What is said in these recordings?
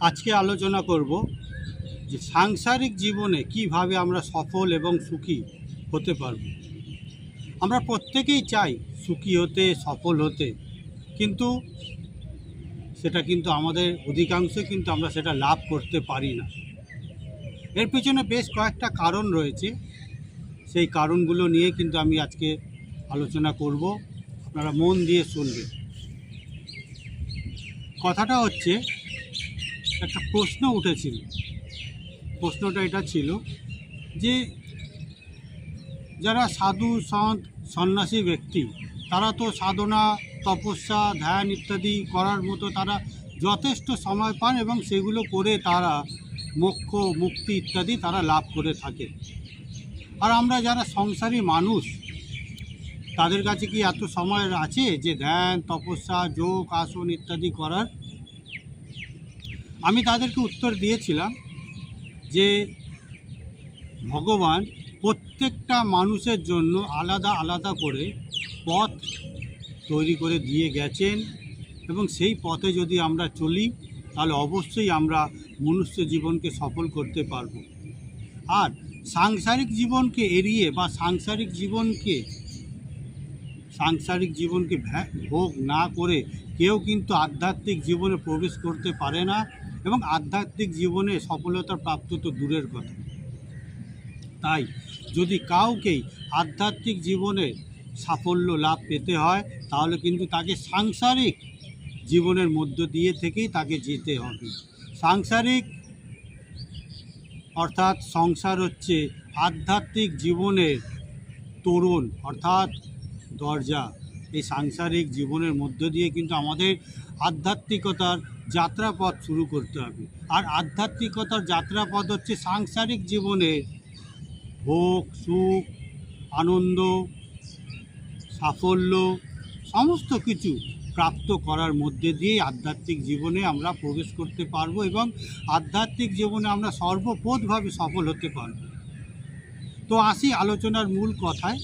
আজকে আলোচনা করব যে সাংসারিক জীবনে কিভাবে আমরা সফল এবং সুখী হতে পারব। আমরা প্রত্যেকেই চাই সুখী হতে, সফল হতে, কিন্তু আমাদের অধিকাংশ আমরা সেটা লাভ করতে পারি না। এর পেছনে বেশ কয়েকটা কারণ রয়েছে। সেই কারণগুলো নিয়ে আমি আজকে আলোচনা করব, আপনারা মন দিয়ে শুনবেন। কথাটা হচ্ছে, একটা প্রশ্ন উঠেছিল। প্রশ্নটা এটা ছিল যে যারা সাধু, সন্ত, সন্ন্যাসী ব্যক্তি, তারা তো সাধনা, তপস্যা, ধ্যান ইত্যাদি করার মতো তারা যথেষ্ট সময় পান এবং সেগুলো করে তারা মোক্ষ, মুক্তি ইত্যাদি তারা লাভ করে থাকে। আর আমরা যারা সংসারী মানুষ, তাদের কাছে কি এত সময় আছে যে ধ্যান, তপস্যা, যোগ, আসন ইত্যাদি করার? আমি তাদেরকে উত্তর দিয়েছিলাম যে ভগবান প্রত্যেকটা মানুষের জন্য আলাদা আলাদা করে পথ তৈরি করে দিয়ে গেছেন, এবং সেই পথে যদি আমরা চলি তাহলে অবশ্যই আমরা মনুষ্য জীবনকে সফল করতে পারব। আর সাংসারিক জীবনকে এড়িয়ে বা সাংসারিক জীবনকে ভোগ না করে কেউ কিন্তু আধ্যাত্মিক জীবনে প্রবেশ করতে পারে না, এবং আধ্যাত্মিক জীবনে সফলতা প্রাপ্ত তো দূরের কথা। তাই যদি কাউকেই আধ্যাত্মিক জীবনে সাফল্য লাভ পেতে হয়, তাহলে কিন্তু তাকে সাংসারিক জীবনের মধ্য দিয়ে থেকেই তাকে যেতে হবে। সাংসারিক অর্থাৎ সংসার হচ্ছে আধ্যাত্মিক জীবনের তোরণ অর্থাৎ দরজা। এই সাংসারিক জীবনের মধ্য দিয়ে আমাদের আধ্যাত্মিকতার যাত্রাপথ শুরু করতে হবে। আর আধ্যাত্মিকতার যাত্রাপথ হচ্ছে সাংসারিক জীবনে ভোগ, সুখ, আনন্দ, সাফল্য সমস্ত কিছু প্রাপ্ত করার মধ্যে দিয়েই আধ্যাত্মিক জীবনে আমরা প্রবেশ করতে পারবো, এবং আধ্যাত্মিক জীবনে আমরা সর্বপথভাবে সফল হতে পারব। তো আসি আলোচনার মূল কথায়,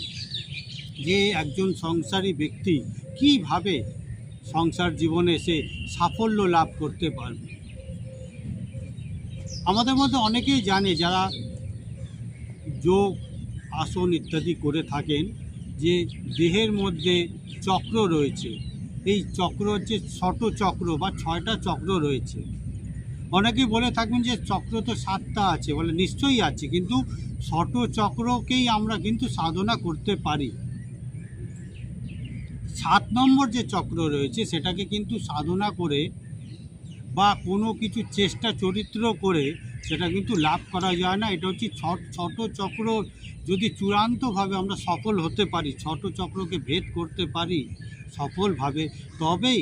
যে একজন সংসারী ব্যক্তি কিভাবে সংসার জীবনে সে সাফল্য লাভ করতে পারবে। আমাদের মধ্যে অনেকেই জানে, যারা যোগ, আসন ইত্যাদি করে থাকেন, যে দেহের মধ্যে চক্র রয়েছে। এই চক্র হচ্ছে ছোট চক্র বা 6টা চক্র রয়েছে। অনেকেই বলে থাকবেন যে চক্র তো 7টা আছে, বলে নিশ্চয়ই আছে, কিন্তু ছোট চক্রকেই আমরা সাধনা করতে পারি। 7 নম্বর যে চক্র রয়েছে সেটাকে সাধনা করে বা কোনো কিছু চেষ্টা চরিত্র করে সেটা লাভ করা যায় না। এটা হচ্ছে ছোট চক্র। যদি চূড়ান্তভাবে আমরা সফল হতে পারি, ছোট চক্রকে ভেদ করতে পারি সফলভাবে, তবেই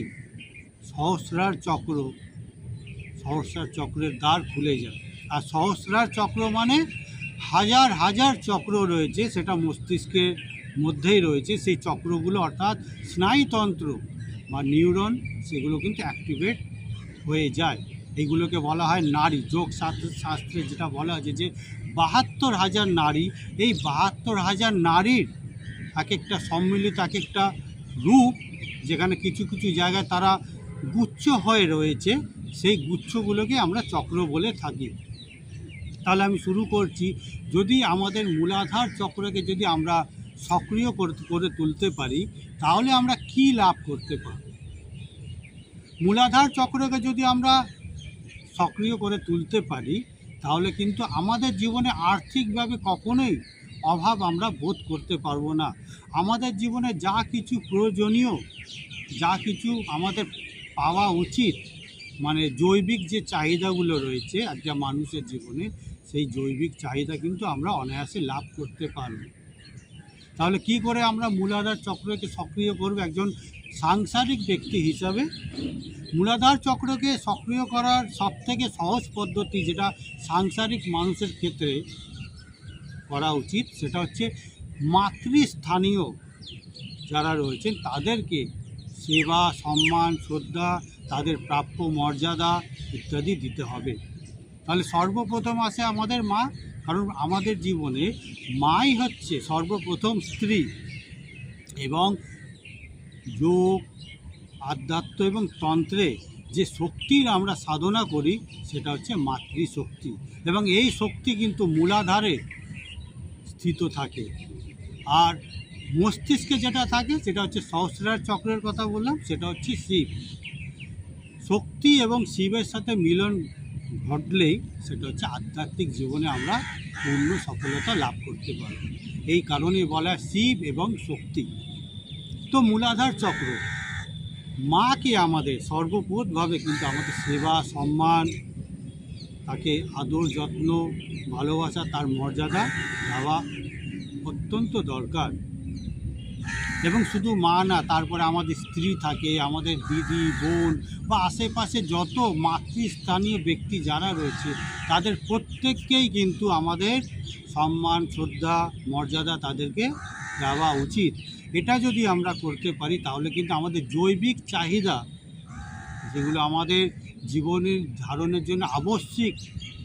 সহস্রার চক্রের দ্বার খুলে যায়। আর সহস্রার চক্র মানে হাজার হাজার চক্র রয়েছে, সেটা মস্তিষ্কের মধ্যেই রয়েছে। সেই চক্রগুলো অর্থাৎ স্নায়ুতন্ত্র বা নিউরন, সেগুলো অ্যাক্টিভেট হয়ে যায়। এইগুলোকে বলা হয় নারী। যোগ শাস্ত্রে যেটা বলা হয়েছে যে 72,000 নারী, এই 72,000 নারীর এক একটা সম্মিলিত এক একটা রূপ, যেখানে কিছু কিছু জায়গায় তারা গুচ্ছ হয়ে রয়েছে, সেই গুচ্ছগুলোকে আমরা চক্র বলে থাকি। তাহলে আমি শুরু করছি। যদি আমাদের মূলাধার চক্রকে যদি আমরা সক্রিয় করে তুলতে পারি, তাহলে আমরা কি লাভ করতে পারি। মূলাধার চক্রকে যদি আমরা সক্রিয় করে তুলতে পারি, তাহলে আমাদের জীবনে আর্থিকভাবে কখনোই অভাব আমরা বোধ করতে পারবো না। আমাদের জীবনে যা কিছু প্রয়োজনীয়, যা কিছু আমাদের পাওয়া উচিত, মানে জৈবিক যে চাহিদাগুলো রয়েছে একটা মানুষের জীবনে, সেই জৈবিক চাহিদা আমরা অনায়াসে লাভ করতে পারব। তাহলে কি করে আমরা মূলাধার চক্রকে সক্রিয় করব? একজন সাংসারিক ব্যক্তি হিসাবে মূলাধার চক্রকে সক্রিয় করার সবথেকে সহজ পদ্ধতি, যেটা সাংসারিক মানুষের ক্ষেত্রে করা উচিত, সেটা হচ্ছে মাতৃস্থানীয় যারা রয়েছেন তাদেরকে সেবা, সম্মান, শ্রদ্ধা, তাদের প্রাপ্য মর্যাদা ইত্যাদি দিতে হবে। তাহলে সর্বপ্রথম আসে আমাদের মা, কারণ আমাদের জীবনে মাই হচ্ছে সর্বপ্রথম স্ত্রী। এবং যোগ, আধ্যাত্ম এবং তন্ত্রে যে শক্তির আমরা সাধনা করি সেটা হচ্ছে মাতৃশক্তি, এবং এই শক্তি কিন্তু মূলাধারে স্থিত থাকে। আর মস্তিষ্কে যেটা থাকে সেটা হচ্ছে সহস্রার চক্রের কথা বললাম, সেটা হচ্ছে শিব। শক্তি এবং শিবের সাথে মিলন ঘটলেই সেটা হচ্ছে আধ্যাত্মিক জীবনে আমরা পূর্ণ সফলতা লাভ করতে পারব। এই কারণেই বলা হয় শিব এবং শক্তি। তো মূলাধার চক্র, মাকে আমাদের সর্বপ্রথমভাবে কিন্তু আমাদের সেবা সম্মান, তাকে আদর যত্ন ভালোবাসা, তার মর্যাদা দেওয়া অত্যন্ত দরকার। এবং শুধু মা না, তারপরে আমাদের স্ত্রী থাকে, আমাদের দিদি বোন বা আশেপাশে যত মাতৃস্থানীয় ব্যক্তি যারা রয়েছে তাদের প্রত্যেককেই কিন্তু আমাদের সম্মান শ্রদ্ধা মর্যাদা তাদেরকে দেওয়া উচিত। এটা যদি আমরা করতে পারি তাহলে কিন্তু আমাদের জৈবিক চাহিদা, যেগুলো আমাদের জীবনের ধারণের জন্য আবশ্যিক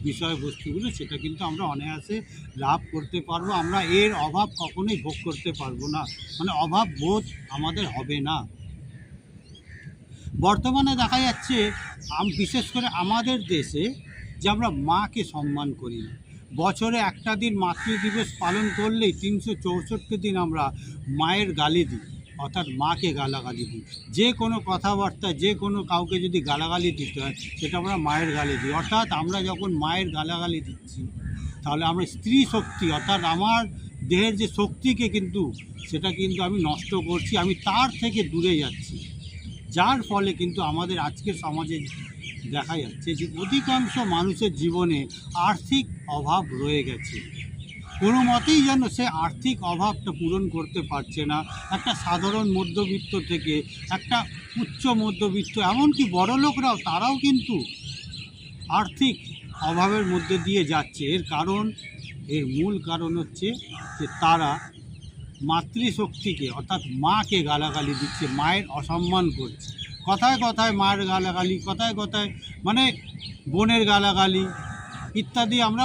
বিষয়বস্তুগুলো, সেটা কিন্তু আমরা অনায়াসে লাভ করতে পারবো। আমরা এর অভাব কখনোই ভোগ করতে পারবো না, মানে অভাব বোধ আমাদের হবে না। বর্তমানে দেখা যাচ্ছে বিশেষ করে আমাদের দেশে যে আমরা মাকে সম্মান করি না। বছরে একটা দিন মাতৃ দিবস পালন করলেই 364 দিন আমরা মায়ের গালি দিই, অর্থাৎ মাকে গালাগালি দিই। যে কোনো কথাবার্তা, যে কোনো কাউকে যদি গালাগালি দিতে হয় সেটা আমরা মায়ের গালি দিই। অর্থাৎ আমরা যখন মায়ের গালাগালি দিচ্ছি তাহলে আমরা স্ত্রী শক্তি, অর্থাৎ আমার দেহের যে শক্তিকে কিন্তু সেটা কিন্তু আমি নষ্ট করছি, আমি তার থেকে দূরে যাচ্ছি। যার ফলে কিন্তু আমাদের আজকের সমাজে দেখা যাচ্ছে যে অধিকাংশ মানুষের জীবনে আর্থিক অভাব রয়ে গেছে। কোনো মতেই যেন সে আর্থিক অভাবটা পূরণ করতে পারছে না। একটা সাধারণ মধ্যবিত্ত থেকে একটা উচ্চ মধ্যবিত্ত, এমনকি বড়লোকরাও, তারাও কিন্তু আর্থিক অভাবের মধ্যে দিয়ে যাচ্ছে। এর মূল কারণ হচ্ছে যে তারা মাতৃশক্তিকে অর্থাৎ মাকে গালাগালি দিচ্ছে, মায়ের অসম্মান করছে। কথায় কথায় মায়ের গালাগালি, কথায় কথায় মানে বোনের গালাগালি ইত্যাদি আমরা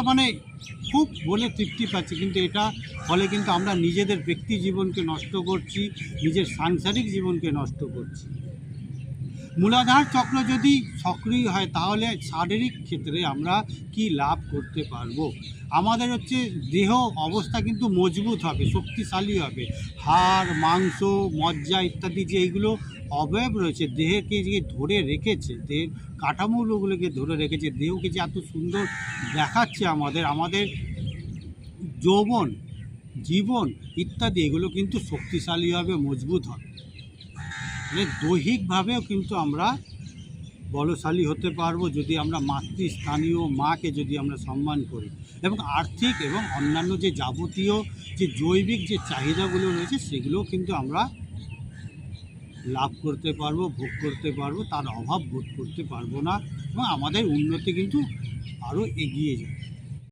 খুব বলে তৃপ্তি পাচ্ছি, কিন্তু এটা ফলে কিন্তু আমরা নিজেদের ব্যক্তি জীবনকে নষ্ট করছি, নিজের সাংসারিক জীবনকে নষ্ট করছি। মূলাধার চক্র যদি সক্রিয় হয় তাহলে শারীরিক ক্ষেত্রে আমরা কি লাভ করতে পারবো? আমাদের হচ্ছে দেহ অবস্থা কিন্তু মজবুত হবে, শক্তিশালী হবে। হাড় মাংস মজ্জা ইত্যাদি যে এইগুলো অবয়ব রয়েছে দেহকে যে ধরে রেখেছে, দেহের কাঠামোগুলোকে ধরে রেখেছে, দেহকে যে এত সুন্দর দেখাচ্ছে আমাদের যৌবন জীবন ইত্যাদি, এগুলো কিন্তু শক্তিশালী হবে, মজবুত হবে। মানে দৈহিকভাবেও কিন্তু আমরা বলশালী হতে পারবো যদি আমরা মাতৃস্থানীয় মাকে যদি আমরা সম্মান করি, এবং আর্থিক এবং অন্যান্য যে যাবতীয় যে জৈবিক যে চাহিদাগুলো রয়েছে সেগুলোও কিন্তু আমরা লাভ করতে পারবো, ভোগ করতে পারবো, তার অভাব বোধ করতে পারবো না, এবং আমাদের উন্নতি কিন্তু আরও এগিয়ে যাবে।